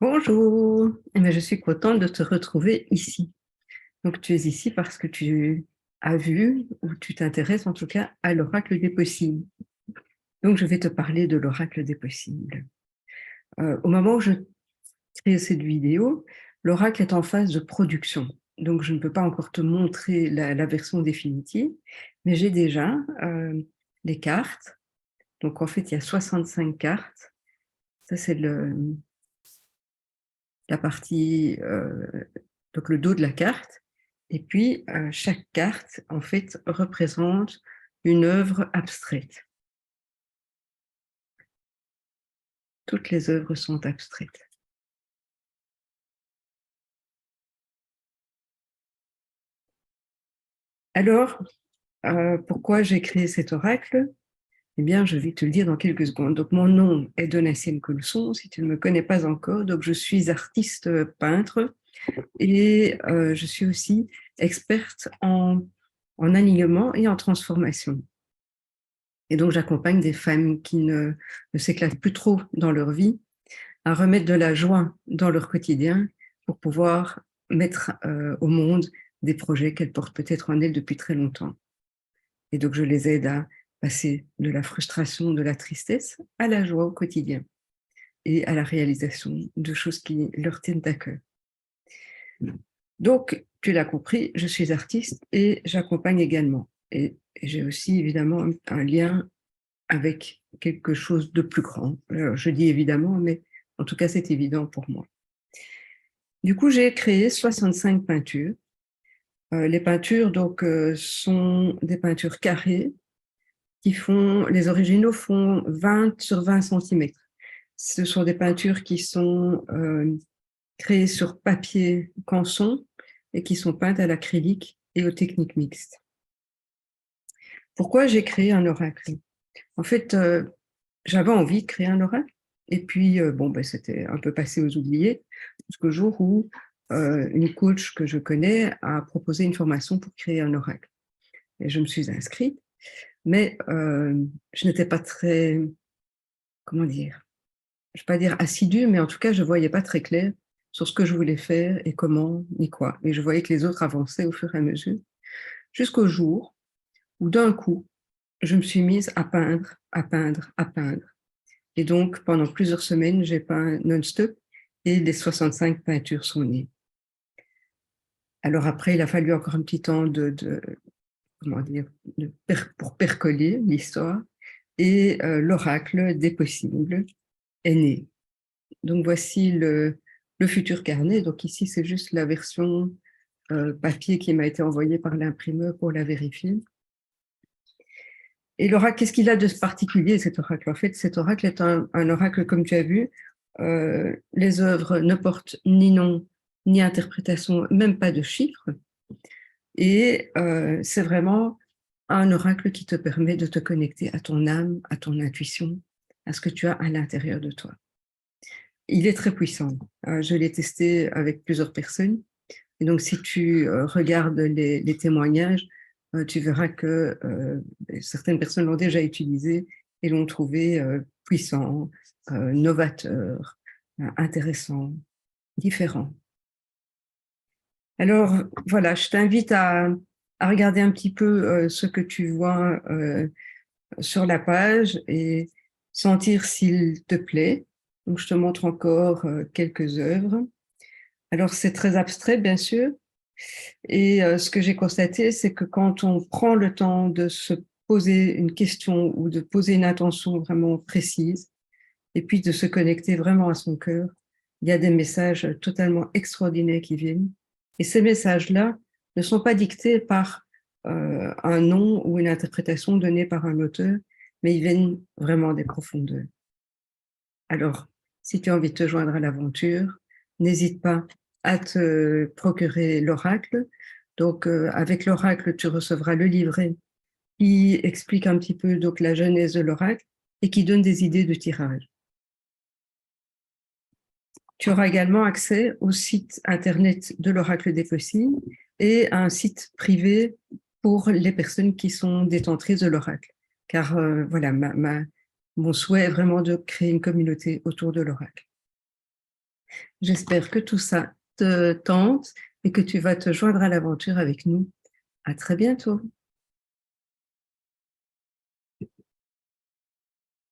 Bonjour, eh bien, je suis contente de te retrouver ici. Donc, tu es ici parce que tu as vu ou tu t'intéresses en tout cas à l'oracle des possibles. Donc, je vais te parler de l'oracle des possibles. Au moment où je crée cette vidéo, l'oracle est en phase de production. Donc, je ne peux pas encore te montrer la version définitive, mais j'ai déjà les cartes. Donc, en fait, il y a 65 cartes. Ça, c'est la partie, donc le dos de la carte. Et puis, chaque carte, en fait, représente une œuvre abstraite. Toutes les œuvres sont abstraites. Alors, pourquoi j'ai créé cet oracle? Eh bien, je vais te le dire dans quelques secondes. Donc, mon nom est Donatienne Colson, si tu ne me connais pas encore. Donc, je suis artiste peintre et je suis aussi experte en alignement et en transformation. Et donc, j'accompagne des femmes qui ne s'éclatent plus trop dans leur vie à remettre de la joie dans leur quotidien pour pouvoir mettre au monde des projets qu'elles portent peut-être en elles depuis très longtemps. Et donc, je les aide à passer de la frustration, de la tristesse à la joie au quotidien et à la réalisation de choses qui leur tiennent à cœur. Donc, tu l'as compris, je suis artiste et j'accompagne également. Et j'ai aussi évidemment un lien avec quelque chose de plus grand. Alors, je dis évidemment, mais en tout cas, c'est évident pour moi. Du coup, j'ai créé 65 peintures. Les peintures donc, sont des peintures carrées les originaux font 20 sur 20 cm. Ce sont des peintures qui sont créées sur papier canson et qui sont peintes à l'acrylique et aux techniques mixtes. Pourquoi j'ai créé un oracle? En fait, j'avais envie de créer un oracle. Et puis, c'était un peu passé aux oubliés, jusqu'au jour où une coach que je connais a proposé une formation pour créer un oracle. Et je me suis inscrite, mais je n'étais pas très, comment dire, je ne vais pas dire assidue, mais en tout cas, je ne voyais pas très clair sur ce que je voulais faire et comment, ni quoi. Et je voyais que les autres avançaient au fur et à mesure, jusqu'au jour où d'un coup, je me suis mise à peindre, à peindre, à peindre. Et donc, pendant plusieurs semaines, j'ai peint non-stop et les 65 peintures sont nées. Alors après, il a fallu encore un petit temps comment dire, pour percoler l'histoire et l'oracle des possibles est né. Donc voici le futur carnet. Donc ici, c'est juste la version papier qui m'a été envoyée par l'imprimeur pour la vérifier. Et l'oracle, qu'est-ce qu'il a de particulier, cet oracle? En fait, cet oracle est un oracle, comme tu as vu. Les œuvres ne portent ni nom, ni interprétation, même pas de chiffres. Et c'est vraiment un oracle qui te permet de te connecter à ton âme, à ton intuition, à ce que tu as à l'intérieur de toi. Il est très puissant. Je l'ai testé avec plusieurs personnes. Et donc, si tu regardes les témoignages, tu verras que certaines personnes l'ont déjà utilisé et l'ont trouvé puissant, novateur, intéressant, différent. Alors, voilà, je t'invite à regarder un petit peu ce que tu vois sur la page et sentir s'il te plaît. Donc, je te montre encore quelques œuvres. Alors, c'est très abstrait, bien sûr. Et ce que j'ai constaté, c'est que quand on prend le temps de se poser une question ou de poser une intention vraiment précise, et puis de se connecter vraiment à son cœur, il y a des messages totalement extraordinaires qui viennent. Et ces messages-là ne sont pas dictés par un nom ou une interprétation donnée par un auteur, mais ils viennent vraiment des profondeurs. Alors, si tu as envie de te joindre à l'aventure, n'hésite pas à te procurer l'oracle. Donc, avec l'oracle, tu recevras le livret qui explique un petit peu donc, la genèse de l'oracle et qui donne des idées de tirage. Tu auras également accès au site internet de l'Oracle des possibles et à un site privé pour les personnes qui sont détentrices de l'Oracle. Car voilà, mon souhait est vraiment de créer une communauté autour de l'Oracle. J'espère que tout ça te tente et que tu vas te joindre à l'aventure avec nous. À très bientôt.